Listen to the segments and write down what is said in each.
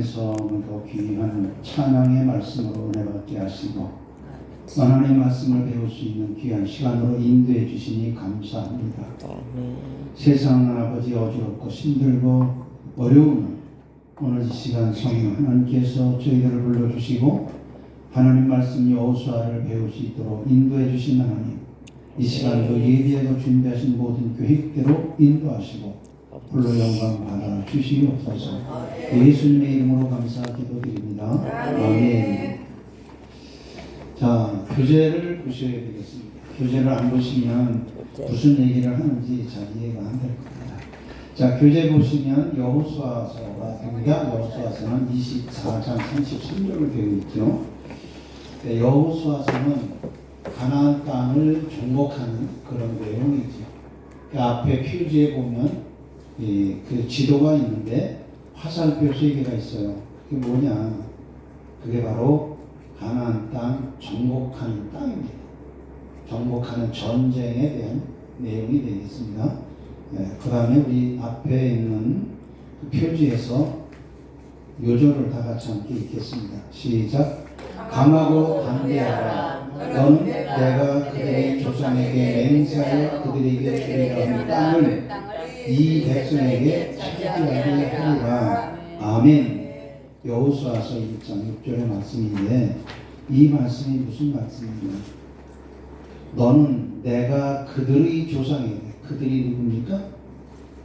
통해서 더 귀한 찬양의 말씀으로 은혜 받게 하시고 하나님의 말씀을 배울 수 있는 귀한 시간으로 인도해 주시니 감사합니다. 세상은 아버지 어지럽고 힘들고 어려운 오늘 이 시간 성령 하나님께서 저희들을 불러주시고 하나님 말씀 여호수아를 배울 수 있도록 인도해 주신 하나님, 이 시간도 예비하고 준비하신 모든 계획대로 인도하시고 홀로 영광 받아 주시옵소서. 예수님의 이름으로 감사 기도드립니다. 아멘. 자, 교재를 보셔야 되겠습니다. 교재를 안 보시면 무슨 얘기를 하는지 잘 이해가 안 될 겁니다. 자, 교재 보시면 여호수아서가 됩니다. 여호수아서는 24장 33절을 배우고 있죠. 네, 여호수아서는 가나안 땅을 정복하는 그런 내용이죠. 그 앞에 표지에 보면 그 지도가 있는데 화살표 3개가 있어요. 그게 뭐냐? 그게 바로 가나안 땅 정복하는 땅입니다. 정복하는 전쟁에 대한 내용이 되겠습니다. 그 다음에 우리 앞에 있는 그 표지에서 요절을 다 같이 함께 읽겠습니다. 시작. 강하고 담대하라. 너는 내가 그들의 조상에게 맹세하여 그들에게 주리라 땅을 이 백성에게 차지하게 하리라. 아멘. 여호수아서 1장 6절의 말씀인데 이 말씀이 무슨 말씀이냐? 너는 내가 그들의 조상에게, 그들이 누굽니까?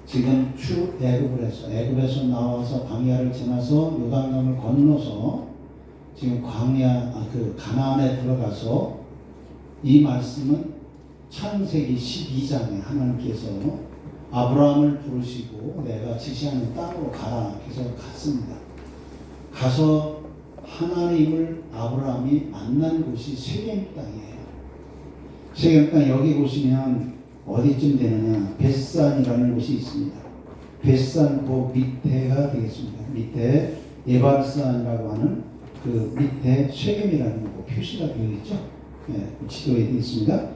지금 애굽에서 나와서 광야를 지나서 요단강을 건너서 지금 가나안에 들어가서 이 말씀은 창세기 12장에 하나님께서 아브라함을 부르시고 내가 지시하는 땅으로 가라 해서 갔습니다. 가서 하나님을 아브라함이 만난 곳이 세겜 땅이에요. 세겜 땅 여기 보시면 어디쯤 되느냐? 벳산이라는 곳이 있습니다. 벳산 그 밑에가 되겠습니다. 밑에 에발산이라고 하는 그 밑에 세겜이라는 거 표시가 되어 있죠. 지도에 되어 있습니다.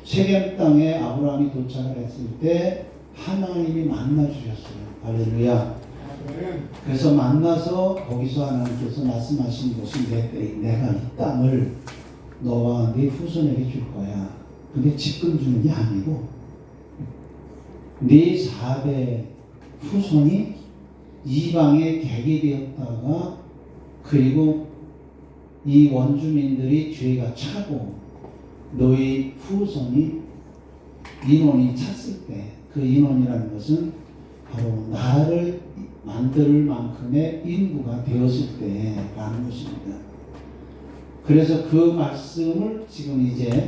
세겜 땅에 아브라함이 도착을 했을 때 하나님이 만나 주셨어요. 할렐루야. 그래서 만나서 거기서 하나님께서 말씀하신 것이 내가 이 땅을 너와 네 후손에게 줄 거야. 근데 지금 주는 게 아니고 네 4대 후손이 이방에 객이 되었다가 그리고 이 원주민들이 죄가 차고 너희 후손이 인원이 찼을 때 그 인원이라는 것은 바로 나를 만들 만큼의 인구가 되었을 때라는 것입니다. 그래서 그 말씀을 지금 이제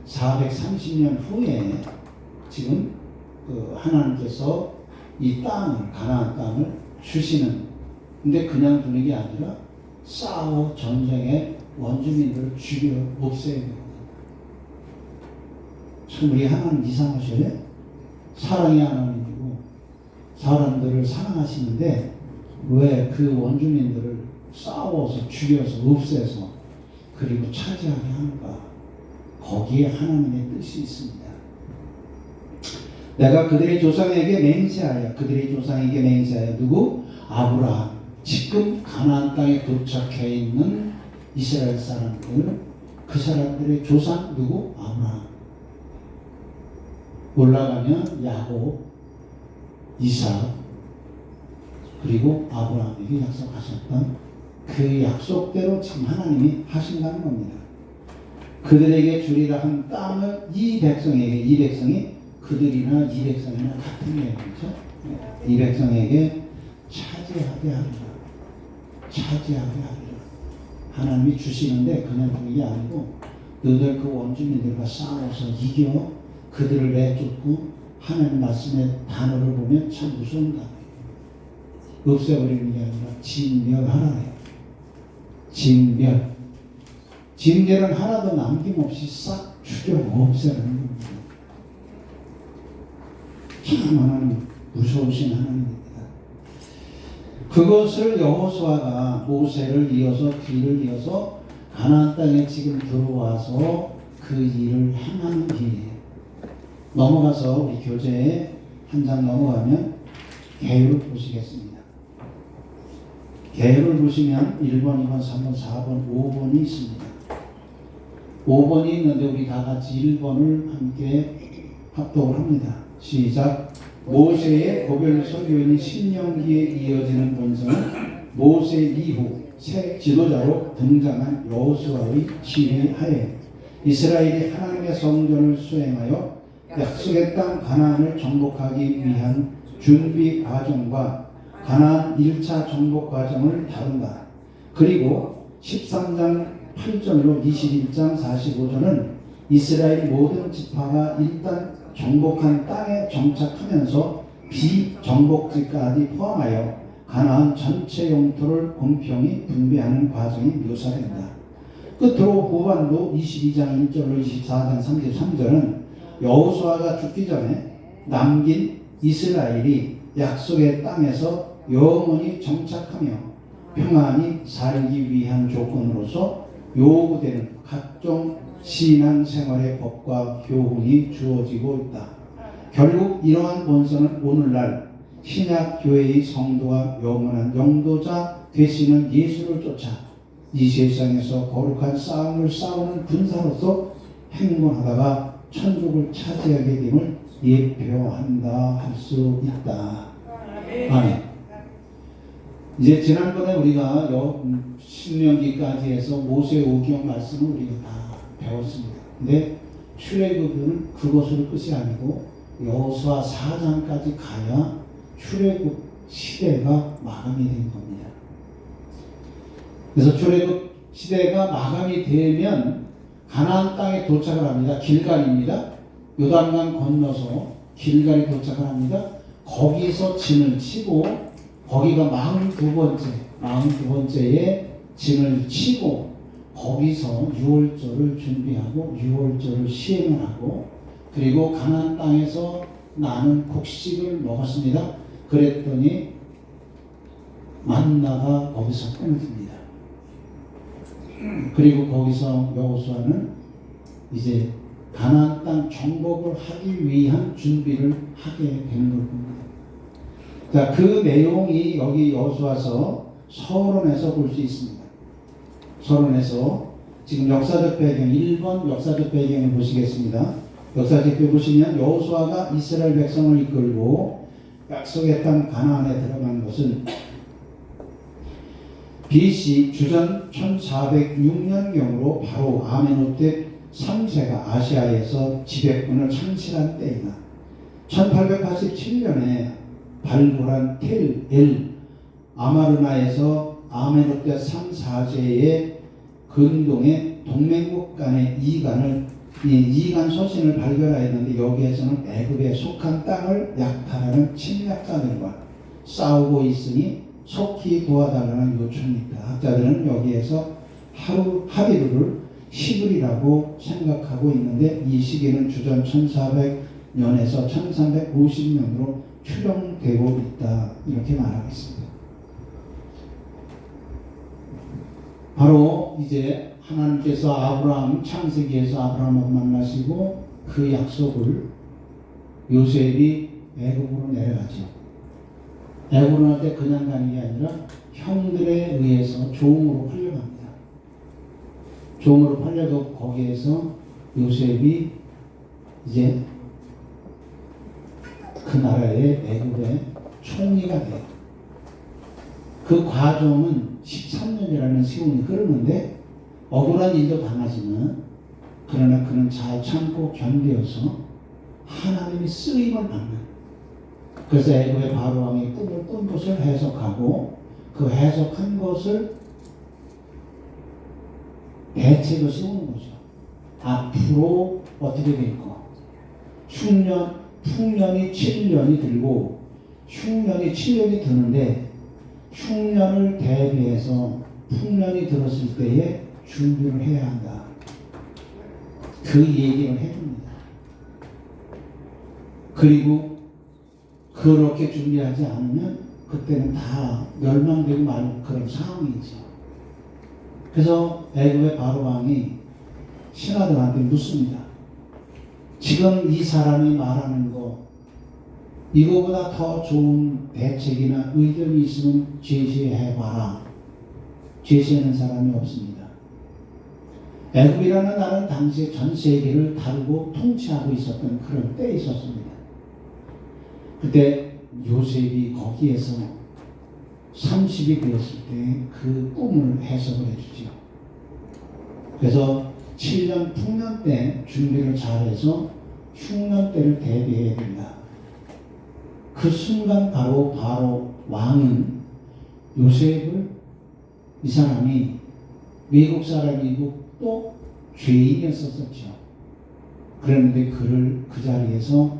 430년 후에 지금 하나님께서 이 땅을, 가나안 땅을 주시는, 근데 그냥 두는 게 아니라 싸워 전쟁에 원주민들을 죽여 없애야 됩니다. 참 우리 하나님 이상하셔요. 사랑의 하나님이고 사람들을 사랑하시는데 왜 그 원주민들을 싸워서 죽여서 없애서 그리고 차지하게 하는가? 거기에 하나님의 뜻이 있습니다. 내가 그들의 조상에게 맹세하여 누구? 아브라함. 지금 가나안 땅에 도착해 있는 이스라엘 사람들, 그 사람들의 조상 누구? 아브라함. 올라가면 야곱, 이삭, 그리고 아브라함에게 약속하셨던 그 약속대로 지금 하나님이 하신다는 겁니다. 그들에게 주리라 한 땅을 이 백성이 그들이나 이 백성이나 같은 내용이죠. 이 백성에게 차지하게 하리라. 하나님이 주시는데 그냥 주는 게 아니고 너희들 그 원주민들과 싸워서 이겨 그들을 내쫓고 하나님 말씀의 단어를 보면 참 무서운 단어예요. 없애버리는 게 아니라 진멸하라예요. 진멸은 하나도 남김없이 싹 죽여 없애라는 겁니다. 참 하나님 무서우신 하나님입니다. 그것을 여호수아가 모세를 이어서 뒤를 이어서 가나안 땅에 지금 들어와서 그 일을 행하는 길이에요. 넘어가서 우리 교재에 한 장 넘어가면 개요를 보시겠습니다. 계열을 보시면 1번, 2번, 3번, 4번, 5번이 있습니다. 5번이 있는데 우리 다 같이 1번을 함께 합독을 합니다. 시작. 모세의 고별 설교인 신명기에 이어지는 본성은 모세 이후 새 지도자로 등장한 여호수아의 지휘하에 이스라엘이 하나님의 성전을 수행하여 약속의 땅 가나안을 정복하기 위한 준비 과정과 가나안 1차 정복 과정을 다룬다. 그리고 13장 8절로 21장 45절은 이스라엘 모든 지파가 일단 정복한 땅에 정착하면서 비정복지까지 포함하여 가나안 전체 영토를 공평히 분배하는 과정이 묘사된다. 끝으로 후반부 22장 1절로 24장 33절은 여호수아가 죽기 전에 남긴 이스라엘이 약속의 땅에서 영원히 정착하며 평안히 살기 위한 조건으로서 요구되는 각종 신앙생활의 법과 교훈이 주어지고 있다. 결국 이러한 본성은 오늘날 신약 교회의 성도가 영원한 영도자 되시는 예수를 쫓아 이 세상에서 거룩한 싸움을 싸우는 군사로서 행군하다가 천국을 차지하게 됨을 예표한다 할 수 있다. 아멘. 이제 지난번에 우리가 신명기까지 해서 모세오경 말씀을 우리가 다 배웠습니다. 근데 출애굽은 그것으로 끝이 아니고 여호수아 4장까지 가야 출애굽 시대가 마감이 된 겁니다. 그래서 출애굽 시대가 마감이 되면 가나안 땅에 도착을 합니다. 길갈입니다. 요단강 건너서 길갈에 도착을 합니다. 거기서 진을 치고 거기가 42번째에 진을 치고 거기서 유월절을 준비하고 유월절을 시행을 하고 그리고 가나안 땅에서 나는 곡식을 먹었습니다. 그랬더니 만나가 거기서 끊어집니다. 그리고 거기서 여호수아는 이제 가나안 땅 정복을 하기 위한 준비를 하게 되는 겁니다. 자, 그 내용이 여기 여호수아서 서론에서 볼 수 있습니다. 서론에서 지금 역사적 배경 1번 역사적 배경을 보시겠습니다. 역사적 배경 보시면 여호수아가 이스라엘 백성을 이끌고 약속의 땅 가나안에 들어간 것은 BC 주전 1406년경으로 바로 아멘호텝 3세가 아시아에서 지배권을 창실한 때이다. 1887년에 발굴한 텔 아마르나에서 아멘호텝 3, 4세의 근동의 동맹국 간의 이간 서신을 발견하였는데 여기에서는 애굽에 속한 땅을 약탈하는 침략자들과 싸우고 있으니 속히 도와달라는 요청이 있다. 학자들은 여기에서 하비루를 시글이라고 생각하고 있는데 이 시기는 주전 1400년에서 1350년으로 추정되고 있다. 이렇게 말하고 있습니다. 바로 이제 하나님께서 아브라함 창세기에서 아브라함을 만나시고 그 약속을 요셉이 애굽으로 내려가죠. 애굽으로 갈 때 그냥 가는 게 아니라 형들에 의해서 종으로 팔려갑니다. 종으로 팔려서 거기에서 요셉이 이제 그 나라의 애굽의 총리가 돼요. 그 과정은 13년이라는 세월이 흐르는데 억울한 일도 당하지만 그러나 그는 잘 참고 견뎌서 하나님의 쓰임을 받는 그래서 애굽의 바로왕이 꿈을 꾼 것을 해석하고 그 해석한 것을 대책을 세우는 거죠. 앞으로 어떻게 될 거. 흉년이 7년이 들고 흉년이 7년이 드는데 흉년을 대비해서 풍년이 들었을 때에 준비를 해야 한다. 그 얘기를 해줍니다. 그리고 그렇게 준비하지 않으면 그때는 다 멸망되고 말 그런 상황이죠. 그래서 애굽의 바로왕이 신하들한테 묻습니다. 지금 이 사람이 말하는 거 이거보다 더 좋은 대책이나 의견이 있으면 제시해봐라. 제시하는 사람이 없습니다. 애굽이라는 나라는 당시에 전 세계를 다루고 통치하고 있었던 그런 때에 있었습니다. 그때 요셉이 거기에서 30이 되었을 때 그 꿈을 해석을 해주죠. 그래서 7년 풍년 때 준비를 잘해서 흉년 때를 대비해야 된다. 그 순간 바로 왕은 요셉을, 이 사람이 외국 사람이고 또 죄인이었었죠. 그런데 그를 그 자리에서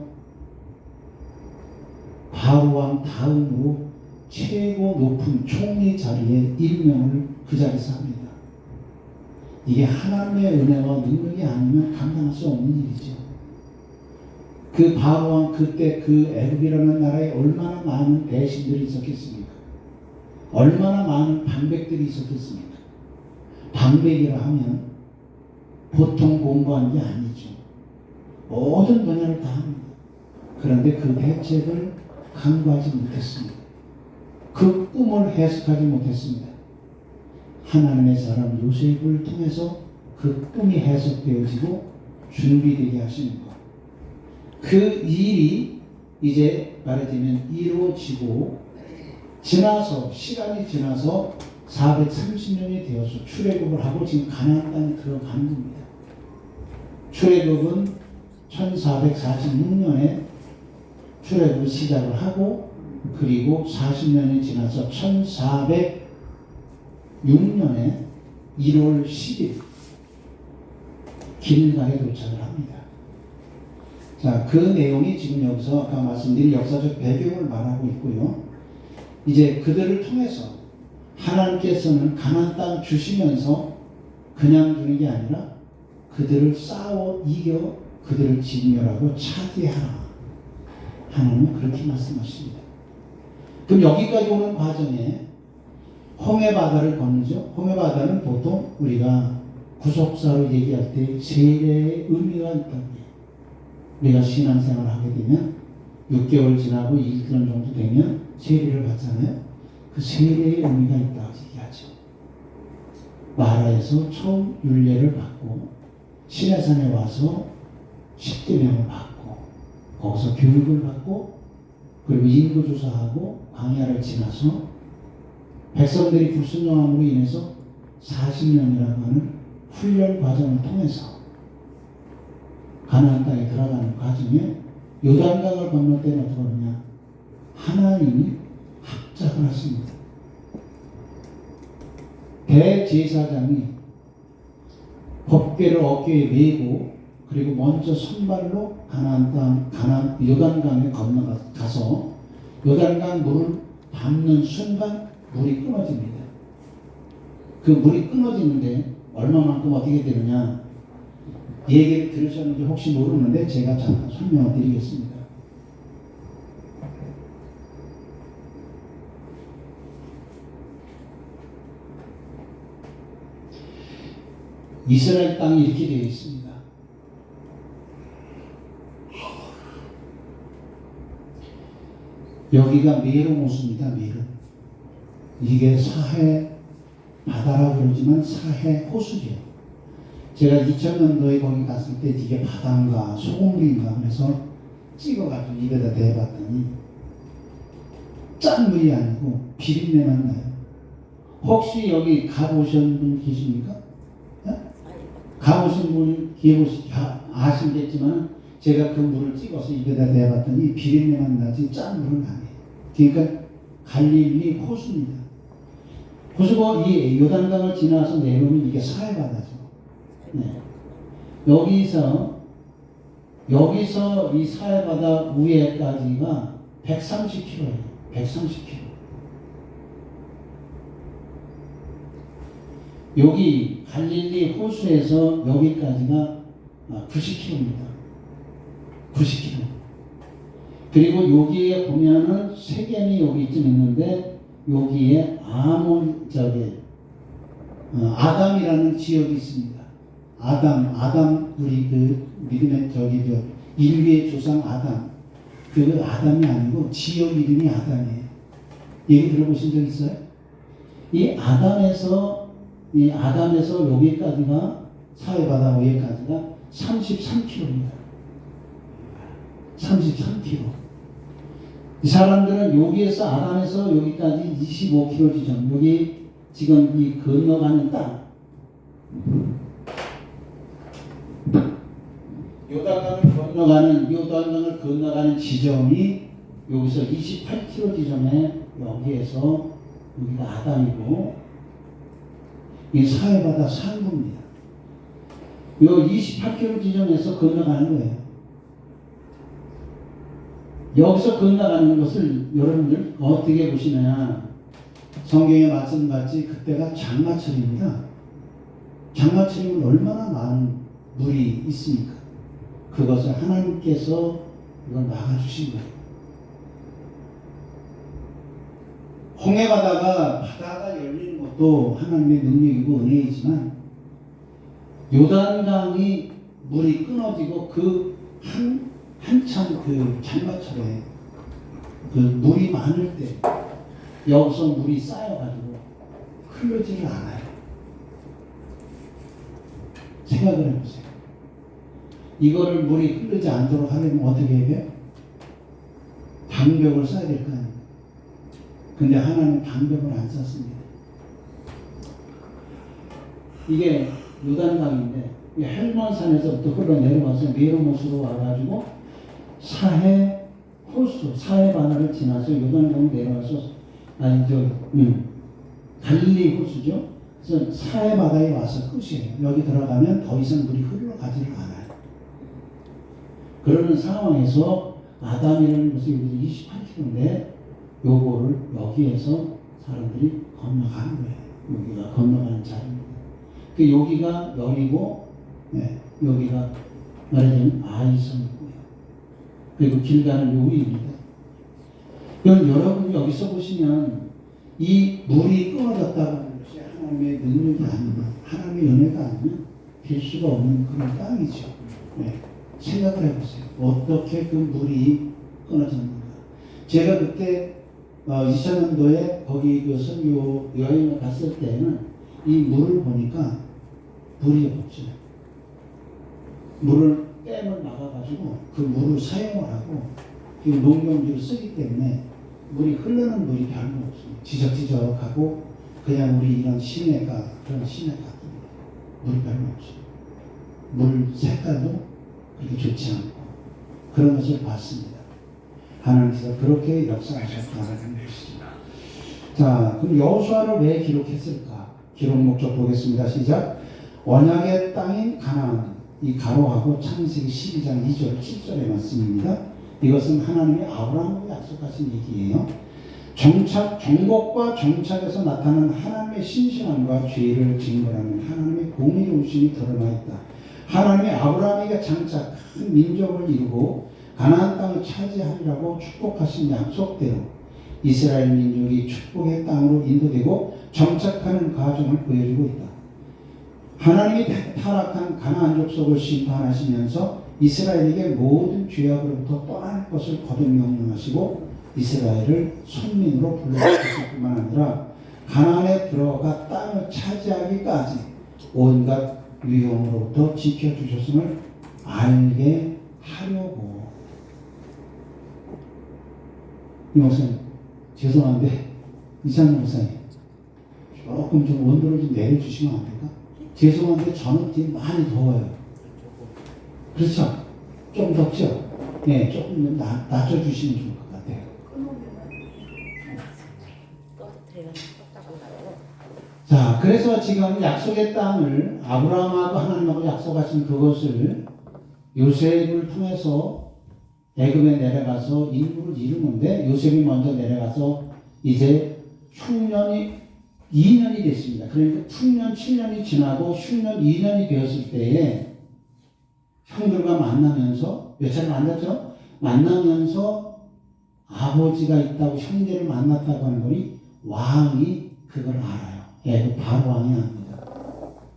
바로 왕 다음으로 최고 높은 총리 자리에 임명을 그 자리에서 합니다. 이게 하나님의 은혜와 능력이 아니면 감당할 수 없는 일이죠. 그 바로 왕 그때 그 애굽이라는 나라에 얼마나 많은 대신들이 있었겠습니까? 얼마나 많은 방백들이 있었겠습니까? 방백이라 하면 보통 공부한 게 아니죠. 모든 분야를 다 합니다. 그런데 그 대책을 강구하지 못했습니다. 그 꿈을 해석하지 못했습니다. 하나님의 사람 요셉을 통해서 그 꿈이 해석되어지고 준비되게 하시는 것. 그 일이 이제 말하자면 이루어지고 지나서 시간이 지나서 430년이 되어서 출애굽을 하고 지금 가나안 땅에 들어가는 겁니다. 출애굽은 1446년에 출애굽을 시작을 하고 그리고 40년이 지나서 1406년에 1월 10일 길가에 도착을 합니다. 자, 그 내용이 지금 여기서 아까 말씀드린 역사적 배경을 말하고 있고요. 이제 그들을 통해서 하나님께서는 가나안 땅 주시면서 그냥 주는 게 아니라 그들을 싸워 이겨 그들을 진멸하고 차지하라. 하나님은 그렇게 말씀하십니다. 그럼 여기까지 오는 과정에 홍해바다를 건너죠. 홍해바다는 보통 우리가 구속사로 얘기할 때 세례의 의미가 있다고요. 우리가 신앙생활을 하게 되면 6개월 지나고 1년 정도 되면 세례를 받잖아요. 그 세례의 의미가 있다고 얘기하죠. 마라에서 처음 율례를 받고 시내산에 와서 십계명을 받고 거기서 교육을 받고 그리고 인구조사하고 광야를 지나서 백성들이 불순종함으로 인해서 40년이라고 하는 훈련 과정을 통해서 가나안 땅에 들어가는 과정에 요단강을 건널 때는 어떻게 하느냐? 하나님이 합작을 하십니다. 대제사장이 법궤를 어깨에 메고 그리고 먼저 선발로 가나안 땅, 요단강에 건너가서 요단강 물을 밟는 순간 물이 끊어집니다. 그 물이 끊어지는데 얼마만큼 어떻게 되느냐? 얘기를 들으셨는지 혹시 모르는데 제가 잠깐 설명을 드리겠습니다. 이스라엘 땅이 이렇게 되어 있습니다. 여기가 메론호수입니다. 메론. 이게 사해 바다라고 그러지만 사해 호수죠. 제가 2000년도에 거기 갔을 때 이게 바다인가 소금물인가 하면서 찍어가지고 입에다 대봤더니 짠 물이 아니고 비린내만 나요. 혹시 여기 가보신 분 계십니까? 네? 가보신 분 아시겠지만 제가 그 물을 찍어서 입에다 대봤더니 비린내만 나지 짠 물은 아니에요. 그러니까 갈릴리 호수입니다. 호수가 이 요단강을 지나서 내려오면 이게 사해바다죠. 네. 여기서 이 사해바다 위에까지가 130km예요. 130km. 여기 갈릴리 호수에서 여기까지가 90km입니다. 90km. 그리고 여기에 보면은 세겜이 여기쯤 있는데 여기에 아담이라는 지역이 있습니다. 아담 우리 그 믿음의 인류의 조상 아담. 그 아담이 아니고 지역 이름이 아담이에요. 얘기 들어보신 적 있어요? 이 아담에서 여기까지가 사해바다 위에까지가 33km입니다. 33km. 이 사람들은 여기에서 아담에서 여기까지 25km 지점, 여기 지금 이 건너가는 땅, 요단강을 건너가는 지점이 여기서 28km 지점에 여기에서 여기가 아담이고 이 사해바다 상부입니다. 요 28km 지점에서 건너가는 거예요. 여기서 건너가는 것을 여러분들 어떻게 보시느냐, 성경의 말씀같이 그때가 장마철입니다. 장마철이면 얼마나 많은 물이 있습니까? 그것을 하나님께서 이걸 막아주신 거예요. 홍해바다가 바다가 열리는 것도 하나님의 능력이고 은혜이지만 요단강이 물이 끊어지고 그 한참 그 장마철에 그 물이 많을 때 여기서 물이 쌓여가지고 흐르지를 않아요. 생각을 해보세요. 이거를 물이 흐르지 않도록 하려면 어떻게 해요? 방벽을 써야 될 거 아니에요. 근데 하나님은 방벽을 안 썼습니다. 이게 요단강인데 헬몬산에서부터 흘러내려와서 메로못으로 와가지고 사해바다를 지나서 요단강을 내려와서 갈릴리 호수죠. 그래서 사해바다에 와서 끝이에요. 여기 들어가면 더 이상 물이 흘러가지를 않아요. 그러는 상황에서 아담이라는 것이 28km인데 요거를 여기에서 사람들이 건너가는 거예요. 여기가 건너가는 자리입니다. 그 여기가 여리고, 여기가 말하자면 아이성이고요. 그리고 길 가는 요위입니다. 그럼 여러분 여기서 보시면 이 물이 끊어졌다고 하는 것이 하나님의 능력이 아니면, 하나님의 은혜가 아니면 될 수가 없는 그런 땅이죠. 생각을 해보세요. 어떻게 그 물이 끊어졌는가. 제가 그때 2000년도에 거기 그 선교 여행을 갔을 때는 이 물을 보니까 물이 없어요. 물을 댐을 막아가지고 그 물을 사용을 하고 농경지를 쓰기 때문에 물이 흐르는 물이 별로 없어요. 지적지적하고 그냥 우리 이런 시내가 그런 시내 같습니다. 물이 별로 없어요. 물 색깔도 그렇게 좋지 않고 그런 것을 봤습니다. 하나님께서 그렇게 역사하셨다는 것입니다. 자, 그럼 여호수아를 왜 기록했을까? 기록 목적 보겠습니다. 시작. 언약의 땅인 가나안, 이 가로하고 창세기 12장 2절 7절의 말씀입니다. 이것은 하나님이 아브라함에게 약속하신 얘기예요. 정복과 정착에서 나타나는 하나님의 신실함과 죄를 증거하는 하나님의 공의로우심이 드러나 있다. 하나님이 아브라함에게 장착한 민족을 이루고 가나안 땅을 차지하리라고 축복하신 약속대로 이스라엘 민족이 축복의 땅으로 인도되고 정착하는 과정을 보여주고 있다. 하나님이 타락한 가나안 족속을 심판하시면서 이스라엘에게 모든 죄악으로부터 떠날 것을 거듭 명령하시고 이스라엘을 손민으로 불러주실 뿐만 아니라 가나안에 들어가 땅을 차지하기까지 온갖 위험으로부터 지켜주셨음을 알게 하려고. 이 목사님 죄송한데 이찬용 목사님 조금 좀 온도를 좀 내려주시면 안 될까? 죄송한데 저는 지금 많이 더워요. 그렇죠? 좀 덥죠? 네, 조금 좀 낮춰주시면 좋을 것 같아요. 자, 그래서 지금 약속의 땅을 아브라함하고 하나님하고 약속하신 그것을 요셉을 통해서 애굽에 내려가서 인구를 이루는데 요셉이 먼저 내려가서 이제 흉년이 2년이 됐습니다. 그러니까 흉년 7년이 지나고 흉년 2년이 되었을 때에 형들과 만나면서 몇 차례 만났죠? 만나면서 아버지가 있다고 형제를 만났다고 하는 거니 왕이 그걸 알아요. 애굽 바로 왕이 압니다.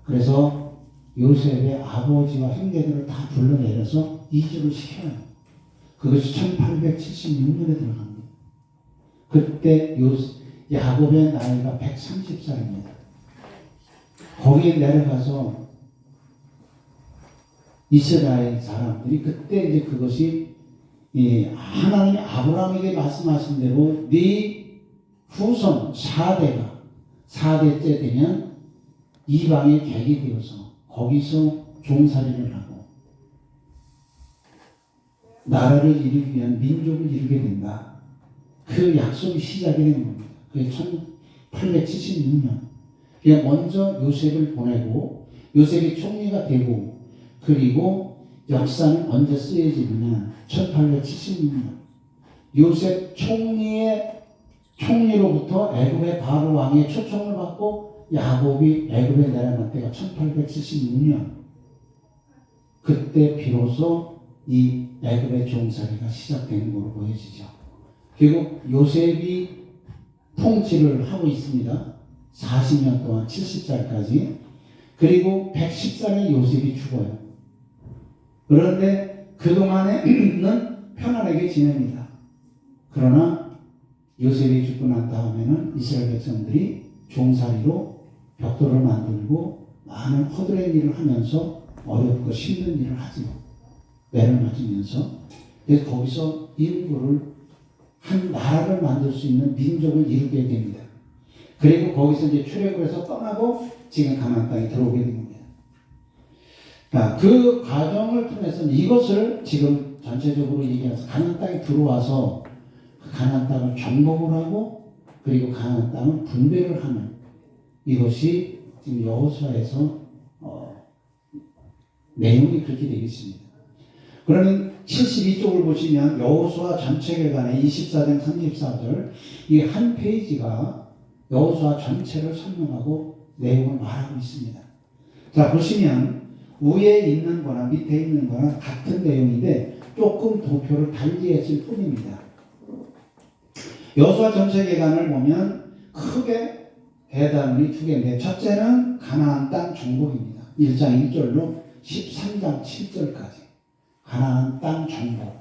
그래서 요셉의 아버지와 형제들을 다 불러내려서 이주를 시켜요. 그것이 1876년에 들어갑니다. 그때 야곱의 나이가 130살입니다. 거기에 내려가서 이스라엘 사람들이 그때 이제 그것이 하나님이 아브라함에게 말씀하신 대로 네 후손 4대째 되면 이방의 객이 되어서 거기서 종살이를 하고 나라를 이루기 위한 민족을 이루게 된다. 그 약속이 시작이 된 겁니다. 그게 1876년. 그러니까 먼저 요셉을 보내고 요셉이 총리가 되고 그리고 역사는 언제 쓰여지느냐 1876년 요셉 총리로부터 애굽의 바로 왕의 초청을 받고 야곱이 애굽에 내려간 때가 1876년 그때 비로소 이 애굽의 종살이가 시작되는 것으로 보여지죠. 그리고 요셉이 통치를 하고 있습니다. 40년 동안 70살까지. 그리고 110살에 요셉이 죽어요. 그런데 그동안에는 편안하게 지냅니다. 그러나 요셉이 죽고 난 다음에는 이스라엘 백성들이 종살이로 벽돌을 만들고 많은 허드렛 일을 하면서 어렵고 힘든 일을 하지요. 매를 맞으면서. 그래서 거기서 인구를 한 나라를 만들 수 있는 민족을 이루게 됩니다. 그리고 거기서 이제 출애굽을 해서 떠나고 지금 가나안 땅에 들어오게 된 겁니다. 그 과정을 통해서 이것을 지금 전체적으로 얘기해서 가나안 땅에 들어와서 그 가나안 땅을 정복을 하고 그리고 가나안 땅을 분배를 하는 이것이 지금 여호수아에서 내용이 그렇게 되겠습니다. 그러면 72쪽을 보시면 여호수아 전체계관의 24장 34절 이 한 페이지가 여호수아 전체를 설명하고 내용을 말하고 있습니다. 자 보시면 위에 있는 거나 밑에 있는 거나 같은 내용인데 조금 도표를 달리했을 뿐입니다. 여호수아 전체계관을 보면 크게 대단히 두 개인데 첫째는 가나안 땅 정복입니다. 1장 1절로 13장 7절까지 가나안 땅 정복.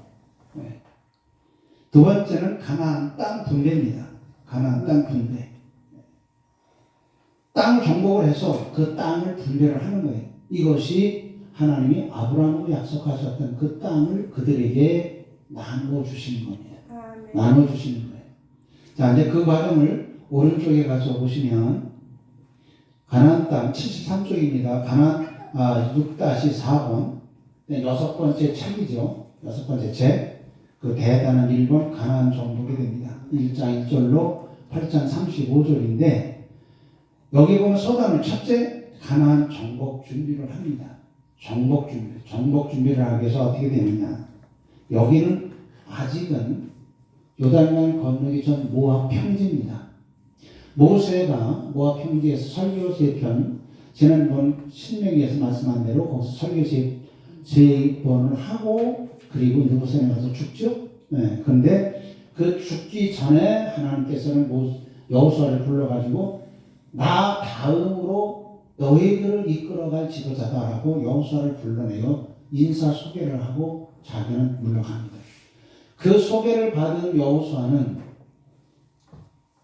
두 번째는 가나안 땅 분배입니다. 가나안 땅 분배. 땅 정복을 해서 그 땅을 분배를 하는 거예요. 이것이 하나님이 아브라함으로 약속하셨던 그 땅을 그들에게 나누어 주시는 겁니다. 나누어 주시는 거예요. 자, 이제 그 과정을 오른쪽에 가서 보시면 가나안 땅 73쪽입니다. 가나안 6-4번 여섯 번째 책이죠. 여섯 번째 책. 그 대단한 1번 가나안 정복이 됩니다. 1장 1절로 8장 35절인데 여기 보면 소단은 첫째 가나안 정복 준비를 합니다. 정복 준비를 하기 위해서 어떻게 되느냐. 여기는 아직은 요단강 건너기 전 모압 평지입니다. 모세가 모압 평지에서 설교 3편 지난번 신명기에서 말씀한 대로 거기서 설교 3번을 하고 그리고 느보산에 가서 죽죠. 그런데 그 죽기 전에 하나님께서는 여호수아를 불러가지고 나 다음으로 너희들을 이끌어갈 지도자다라고 여호수아를 불러내어 인사 소개를 하고 자기는 물러갑니다. 그 소개를 받은 여호수아는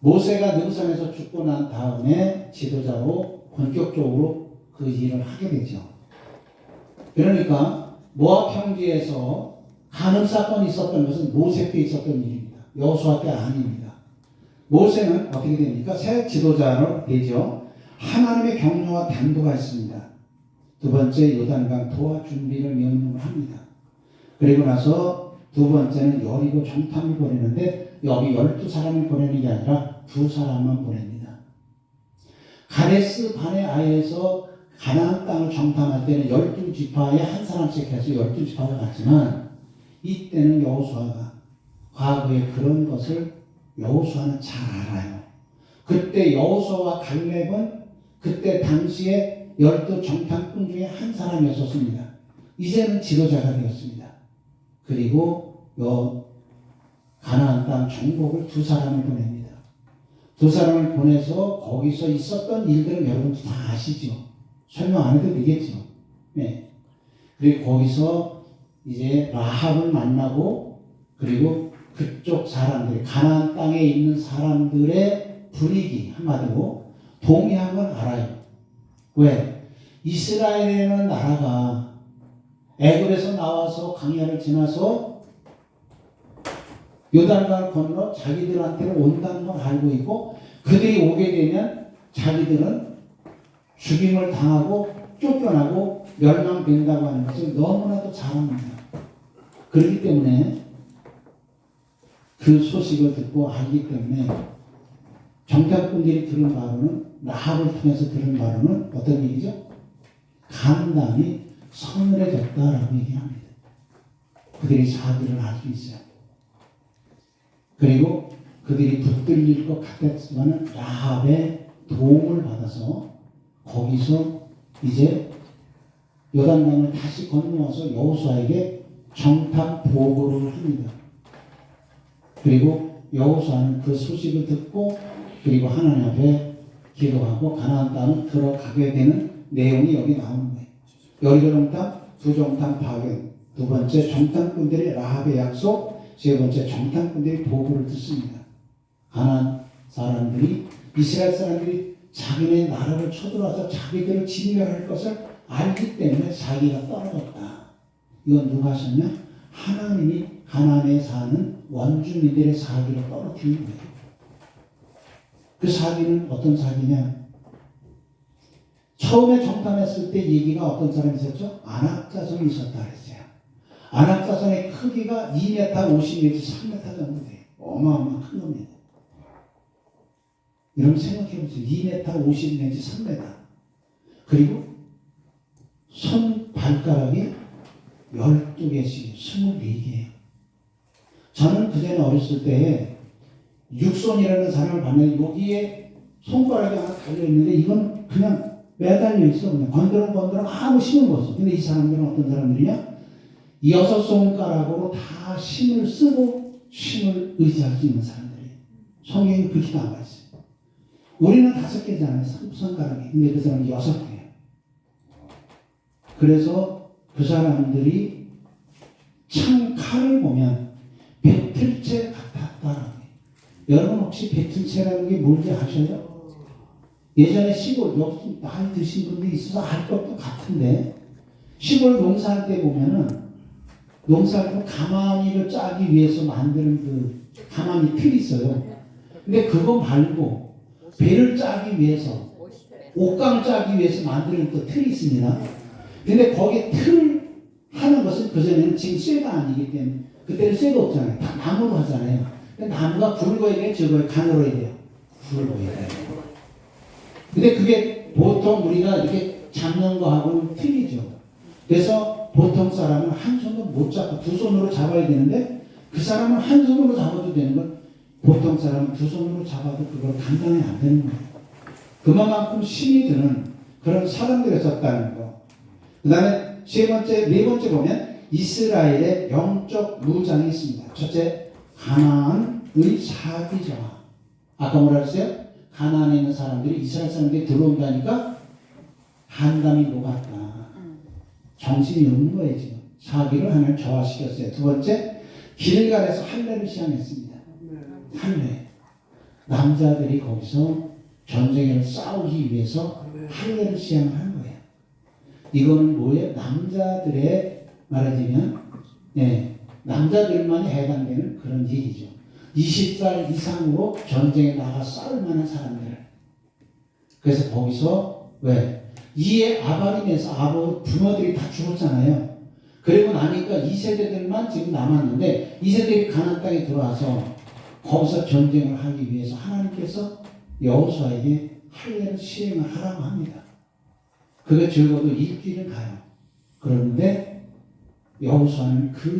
모세가 느보산에서 죽고 난 다음에 지도자로 본격적으로 그 일을 하게 되죠. 그러니까 모압 평지에서 간음 사건이 있었던 것은 모세 때 있었던 일입니다. 여호수아 때 아닙니다. 모세는 어떻게 됩니까? 새 지도자로 되죠. 하나님의 격려와 단도가 있습니다. 두 번째 요단강 도하 준비를 명령을 합니다. 그리고 나서 두 번째는 여리고 정탐을 보내는데 여기 12사람을 보내는 게 아니라 2사람만 보냅니다. 가데스 바네아에서 가나안 땅을 정탐할 때는 12지파에 한 사람씩 해서 12지파가 갔지만 이때는 여호수아가 과거에 그런 것을 여호수아는 잘 알아요. 그때 여호수아와 갈렙은 그때 당시에 12 정탐꾼 중에 한 사람이었습니다. 이제는 지도자가 되었습니다. 그리고 가나안 땅 정복을 2사람을 보냅니다. 2사람을 보내서 거기서 있었던 일들은 여러분 다 아시죠? 설명 안 해도 되겠죠. 그리고 거기서 이제 라합을 만나고 그리고 그쪽 사람들 가나안 땅에 있는 사람들의 분위기 한마디로 동의한 걸 알아요. 왜? 이스라엘이라는 나라가 애굽에서 나와서 광야를 지나서 요단강을 건너 자기들한테는 온다는 걸 알고 있고, 그들이 오게 되면 자기들은 죽임을 당하고 쫓겨나고 멸망된다고 하는 것을 너무나도 잘 압니다. 그렇기 때문에 그 소식을 듣고 알기 때문에 정탐꾼들이 들은 바로는, 라합을 통해서 들은 바로는 어떤 얘기죠? 간담이 서늘해졌다라고 얘기합니다. 그들이 사기를 할 수 있어요. 그리고 그들이 붙들릴 것 같았지만 라합의 도움을 받아서 거기서 이제 요단강을 다시 건너와서 여호수아에게 정탐 보고를 합니다. 그리고 여호수아는 그 소식을 듣고 그리고 하나님 앞에 기도하고 가나안 땅을 들어가게 되는 내용이 여기 나오는 거예요. 여리고 정탐, 두 정탐 파견, 두 번째 정탐꾼들의 라합의 약속, 세 번째 정탐꾼들의 보고를 듣습니다. 가나안 사람들이, 이스라엘 사람들이 자기네 나라를 쳐들어와서 자기들을 진멸할 것을 알기 때문에 자기가 떨어졌다. 이건 누가 하셨냐? 하나님이 가나안에 사는 원주민들의 사기를 떨어뜨린 거예요. 그 사기는 어떤 사기냐? 처음에 정탐했을 때 얘기가 어떤 사람이 있었죠? 아낙자손이 있었다 그랬어요. 아낙자손의 크기가 2m 50 내지 3m 정도 돼요. 어마어마한 큰 겁니다. 여러분 생각해보세요. 2m 50 내지 3m. 그리고 손 발가락이 12개씩 24개예요. 저는 그전에 어렸을 때 육손이라는 사람을 봤는데 여기에 손가락이 하나 달려있는데 이건 그냥 매달려 있어. 그냥 건드렁건드렁 아무 힘을 못 써. 근데 이 사람들은 어떤 사람들이냐? 6손가락으로 다 힘을 쓰고 힘을 의지할 수 있는 사람들이에요. 성경에 그렇게 나와 있어요. 우리는 5개잖아요. 손가락이. 근데 그 사람은 6개예요. 그래서 그 사람들이 참 칼을 보면 배틀채 같았다라고 해요. 여러분 혹시 배틀채라는 게 뭔지 아셔요? 예전에 시골, 여기 나이 드신 분들이 있어서 알 것도 같은데, 시골 농사할 때 보면은, 농사할 때 가마니를 짜기 위해서 만드는 그 가마니 틀이 있어요. 근데 그거 말고, 배를 짜기 위해서, 옥강 짜기 위해서 만드는 또 틀이 있습니다. 근데 거기에 틀을 하는 것은 그전에는 지금 쇠가 아니기 때문에, 그때는 쇠도 없잖아요. 다 나무로 하잖아요. 근데 나무가 굵어야 돼요? 적어야 가늘어야 돼요? 굵어야 돼요. 근데 그게 보통 우리가 이렇게 잡는 거하고는 틀리죠. 그래서 보통 사람은 한 손도 못 잡고 두 손으로 잡아야 되는데 그 사람은 한 손으로 잡아도 되는 건 보통 사람은 두 손으로 잡아도 그걸 감당이 안 되는 거예요. 그만큼 힘이 드는 그런 사람들이었다는 거. 그 다음에 네 번째 보면 이스라엘의 영적 무장이 있습니다. 첫째, 가나안의 사기저하. 아까 뭐라 그랬어요? 가나안에 있는 사람들이 이스라엘 사람들이 들어온다니까 한담이 녹았다. 정신이 없는 거예요 지금. 사기를 하나님 저하시켰어요. 두 번째, 길갈에서 할례를 시행했습니다. 할례. 남자들이 거기서 전쟁을 싸우기 위해서 할례를 시행한 거예요. 이거는 뭐예요? 남자들의 말하자면 남자들만이 해당되는 그런 얘기죠. 20살 이상으로 전쟁에 나가 싸울 만한 사람들. 그래서 거기서 왜? 이에 아바림에서 부모들이 다 죽었잖아요. 그리고 나니까 2세대들만 지금 남았는데 2세대들이 가나안 땅에 들어와서 거기서 전쟁을 하기 위해서 하나님께서 여호수아에게 할례를 시행을 하라고 합니다. 그게 적어도 일주일은 가요. 그런데 여호수아는 그